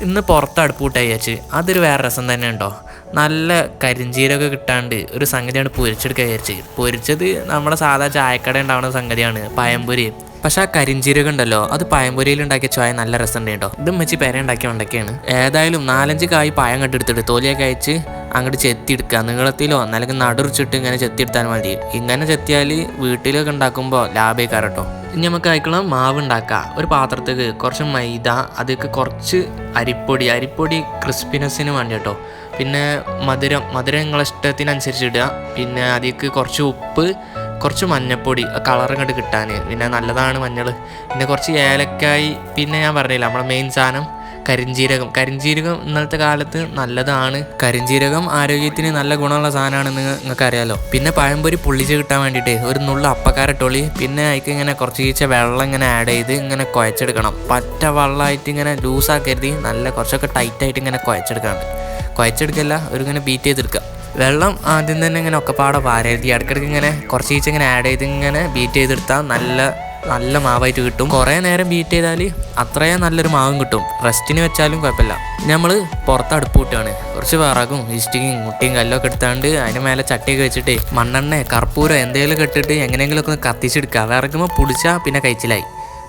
ഇന്ന് പുറത്ത് അടുപ്പൂട്ടായി വിചാരിച്ച് അതൊരു വേറെ രസം തന്നെ ഉണ്ടോ. നല്ല കരിഞ്ചീരൊക്കെ കിട്ടാണ്ട് ഒരു സംഗതിയാണ് പൊരിച്ചെടുക്കുക വിചാരിച്ച്. പൊരിച്ചത് നമ്മുടെ സാധാ ചായക്കട ഉണ്ടാവുന്ന സംഗതിയാണ് പഴംപൊരി. പക്ഷെ ആ കരിഞ്ചീരകം ഉണ്ടല്ലോ അത് പഴംപൊരിയിൽ ഉണ്ടാക്കിയ ചോയ നല്ല രസം കേട്ടോ. ഇതും വെച്ച് പെര ഉണ്ടാക്കിയ ഉണ്ടാക്കിയാണ്. ഏതായാലും 4-5 കായ് പഴം കണ്ടെടുത്തിട്ട് തോലിയൊക്കെ അയച്ച് അങ്ങോട്ട് ചെത്തിയെടുക്കുക. നീളത്തിലോ അല്ലെങ്കിൽ നടുറിച്ചിട്ട് ഇങ്ങനെ ചെത്തിയെടുത്താൽ മതി. ഇങ്ങനെ ചെത്തിയാൽ വീട്ടിലൊക്കെ ഉണ്ടാക്കുമ്പോൾ ലാഭേക്കാരം കേട്ടോ. ഇനി നമുക്ക് അയക്കുള്ള മാവ് ഉണ്ടാക്കാം. ഒരു പാത്രത്തേക്ക് കുറച്ച് മൈദ, അതിലേക്ക് കുറച്ച് അരിപ്പൊടി ക്രിസ്പിനെസ്സിന് വേണ്ടി കേട്ടോ. പിന്നെ മധുരം നിങ്ങളെ ഇഷ്ടത്തിനനുസരിച്ച് ഇടുക. പിന്നെ അതിലേക്ക് കുറച്ച് ഉപ്പ്, കുറച്ച് മഞ്ഞൾപ്പൊടി കളർ ഇങ്ങോട്ട് കിട്ടാൻ, പിന്നെ നല്ലതാണ് മഞ്ഞൾ. പിന്നെ കുറച്ച് ഏലക്കായി, പിന്നെ ഞാൻ പറഞ്ഞില്ല നമ്മുടെ മെയിൻ സാധനം കരിഞ്ജീരകം ഇന്നത്തെ കാലത്ത് നല്ലതാണ്. കരിഞ്ജീരകം ആരോഗ്യത്തിന് നല്ല ഗുണമുള്ള സാധനമാണെന്ന് നിങ്ങൾക്ക് അറിയാലോ. പിന്നെ പഴംപൊരി പൊള്ളിച്ച് കിട്ടാൻ വേണ്ടിയിട്ട് ഒരു നുള്ള അപ്പക്കാരട്ടൊളി, പിന്നെ അതിക്ക് ഇങ്ങനെ കുറച്ച് വെള്ളം ഇങ്ങനെ ആഡ് ചെയ്ത് ഇങ്ങനെ കുഴച്ചെടുക്കണം. പറ്റ വെള്ളമായിട്ട് ഇങ്ങനെ ലൂസാക്കരുത്, നല്ല കുറച്ചൊക്കെ ടൈറ്റായിട്ട് ഇങ്ങനെ കുഴച്ചെടുക്കല്ല, ഒരു ഇങ്ങനെ ബീറ്റ് ചെയ്തെടുക്കുക. വെള്ളം ആദ്യം തന്നെ ഇങ്ങനെ ഒക്കെപ്പാടെ വാരരുത്, ഇടയ്ക്കിടയ്ക്ക് ഇങ്ങനെ കുറച്ച് ഇങ്ങനെ ആഡ് ചെയ്ത് ഇങ്ങനെ ബീറ്റ് ചെയ്തെടുത്താൽ നല്ല മാവായിട്ട് കിട്ടും. കുറേ നേരം ബീറ്റ് ചെയ്താൽ അത്രയും നല്ലൊരു മാവും കിട്ടും. റെസ്റ്റിന് വെച്ചാലും കുഴപ്പമില്ല. നമ്മൾ പുറത്ത് അടുപ്പ് കൂട്ടുകയാണ്. കുറച്ച് വിറകും ഇഷ്ടികയും മുട്ടിയും കല്ലൊക്കെ എടുത്താണ്ട് അതിന് മേലെ ചട്ടിയൊക്കെ വെച്ചിട്ട് മണ്ണെണ്ണ കർപ്പൂരം എന്തെങ്കിലുമൊക്കെ ഇട്ടിട്ട് എങ്ങനെയെങ്കിലുമൊക്കെ ഒന്ന് കത്തിച്ചെടുക്കുക. വിറകുമ്പോൾ പിടിച്ചാൽ പിന്നെ കഴിച്ചിലായി.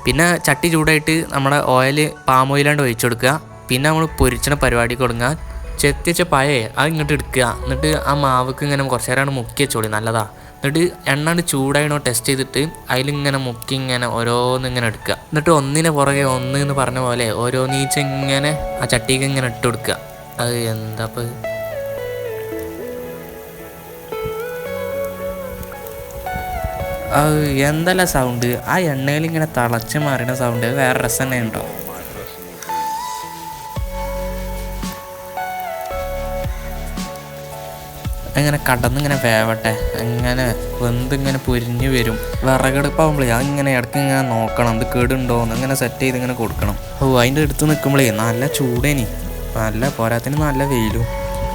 പിന്നെ ചട്ടി ചൂടായിട്ട് നമ്മുടെ പാം ഓയിലാണ്ട് ഒഴിച്ചു കൊടുക്കുക. പിന്നെ നമ്മൾ പൊരിച്ചണ പരിപാടി കൊടുക്കുക. ചെത്തിച്ച പഴയ അത് ഇങ്ങോട്ട് എടുക്കുക. എന്നിട്ട് ആ മാവക്ക് ഇങ്ങനെ കുറച്ച് നേരമാണ് മുക്കി വെച്ചോളി, നല്ലതാ. എന്നിട്ട് എണ്ണ ചൂടായിണോ ടെസ്റ്റ് ചെയ്തിട്ട് അതിലിങ്ങനെ മുക്കി ഇങ്ങനെ ഓരോന്നിങ്ങനെ എടുക്കുക. എന്നിട്ട് ഒന്നിനെ പുറകെ ഒന്ന് എന്ന് പറഞ്ഞ പോലെ ഓരോന്നീച്ച ഇങ്ങനെ ആ ചട്ടിക്ക് ഇങ്ങനെ ഇട്ട് കൊടുക്കുക. അത് എന്താ അത് എന്തല്ല സൗണ്ട്, ആ എണ്ണയിൽ ഇങ്ങനെ തിളച്ച് മാറിയ സൗണ്ട് വേറെ രസം തന്നെ ഉണ്ടോ. അങ്ങനെ കടന്നിങ്ങനെ വേവട്ടെ, അങ്ങനെ വെന്തിങ്ങനെ പൊരിഞ്ഞ് വരും. വിറകടുപ്പാകുമ്പോഴേ അതിങ്ങനെ ഇടയ്ക്ക് ഇങ്ങനെ നോക്കണം, അത് കേടുണ്ടോയെന്ന് അങ്ങനെ സെറ്റ് ചെയ്ത് ഇങ്ങനെ കൊടുക്കണം. അതിൻ്റെ അടുത്ത് നിൽക്കുമ്പോഴേ നല്ല ചൂടേനി, നല്ല പോരാത്തിന് നല്ല വെയിലും.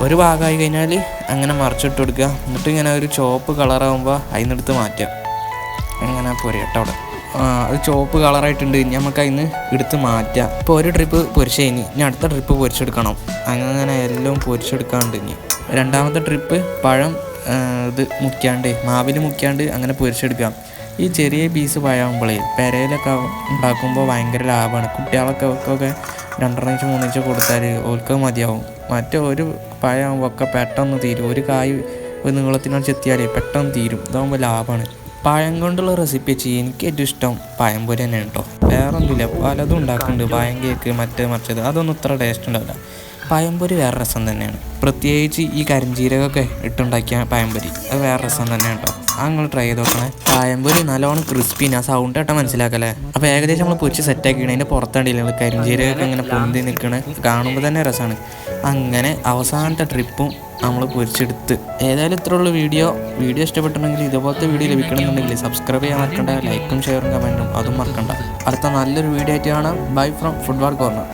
ഒരു ഭാഗമായി കഴിഞ്ഞാൽ അങ്ങനെ മറിച്ചിട്ട് കൊടുക്കുക. എന്നിട്ട് ഇങ്ങനെ ഒരു ചുവപ്പ് കളറാകുമ്പോൾ അതിനെടുത്ത് മാറ്റുക. അങ്ങനെ പൊരിയട്ടോ അവിടെ. അത് ചുവപ്പ് കളറായിട്ടുണ്ട്, ഇനി നമുക്ക് അതിന് എടുത്ത് മാറ്റുക. ഇപ്പോൾ ഒരു ട്രിപ്പ് പൊരിച്ച് കഴിഞ്ഞ് ഇനി അടുത്ത ട്രിപ്പ് പൊരിച്ചെടുക്കണം. അങ്ങനെ എല്ലാം പൊരിച്ചെടുക്കാണ്ട് ഇനി രണ്ടാമത്തെ ട്രിപ്പ് പഴം മാവിൽ മുക്കിയാണ്ട് അങ്ങനെ പൊരിച്ചെടുക്കാം. ഈ ചെറിയ പീസ് പഴമാകുമ്പോഴേ പെരയിലൊക്കെ ഉണ്ടാക്കുമ്പോൾ ഭയങ്കര ലാഭമാണ്. കുട്ടികൾക്കൊക്കെ 2 ഇഞ്ച് 3 ഇഞ്ച് കൊടുത്താൽ ഓർക്ക് മതിയാവും. ഒരു പഴമാകുമ്പോൾ ഒക്കെ പെട്ടെന്ന് തീരും. ഒരു കായ് നീളത്തിനോട് ചെത്തിയാൽ പെട്ടെന്ന് തീരും. ഇതാകുമ്പോൾ ലാഭമാണ്. പഴം കൊണ്ടുള്ള റെസിപ്പി വെച്ച് എനിക്ക് ഏറ്റവും ഇഷ്ടം പഴംപൊരി തന്നെയാണ് കേട്ടോ. വേറെ ഒന്നുമില്ല, പലതും ഉണ്ടാക്കുന്നുണ്ട്, പഴം കേക്ക് മറിച്ചത്, അതൊന്നും ഇത്ര ടേസ്റ്റ് ഉണ്ടാവില്ല. പഴംപൊരി വേറെ രസം തന്നെയാണ്. പ്രത്യേകിച്ച് ഈ കരിഞ്ജീരകമൊക്കെ ഇട്ടുണ്ടാക്കിയ പഴംപൊരി അത് വേറെ രസം തന്നെയാണ് കേട്ടോ. നിങ്ങൾ ട്രൈ ചെയ്ത് നോക്കണേ. പഴംപൊരി നല്ലോണം ക്രിസ്പിന്, ആ സൗണ്ട് കേട്ടാൽ മനസ്സിലാക്കല്ലേ. അപ്പോൾ ഏകദേശം നമ്മൾ പൊരിച്ച് സെറ്റാക്കിയാണ്. അതിൻ്റെ പുറത്താണ്ടില്ല നമ്മൾ കരിഞ്ജീരകമൊക്കെ ഇങ്ങനെ പൊന്തി നിൽക്കണേ, കാണുമ്പോൾ തന്നെ രസമാണ്. അങ്ങനെ അവസാനത്തെ ട്രിപ്പും നമ്മൾ പൊരിച്ചെടുത്ത്. ഏതായാലും ഇത്രയുള്ള വീഡിയോ ഇഷ്ടപ്പെട്ടിട്ടുണ്ടെങ്കിൽ ഇതുപോലത്തെ വീഡിയോ ലഭിക്കണമെന്നുണ്ടെങ്കിൽ സബ്സ്ക്രൈബ് ചെയ്യാൻ മറക്കണ്ട, ലൈക്കും ഷെയറും കമൻറ്റും അതും മറക്കണ്ട. അടുത്ത നല്ലൊരു വീഡിയോ ആയിട്ട് കാണാം. Bye from football corner.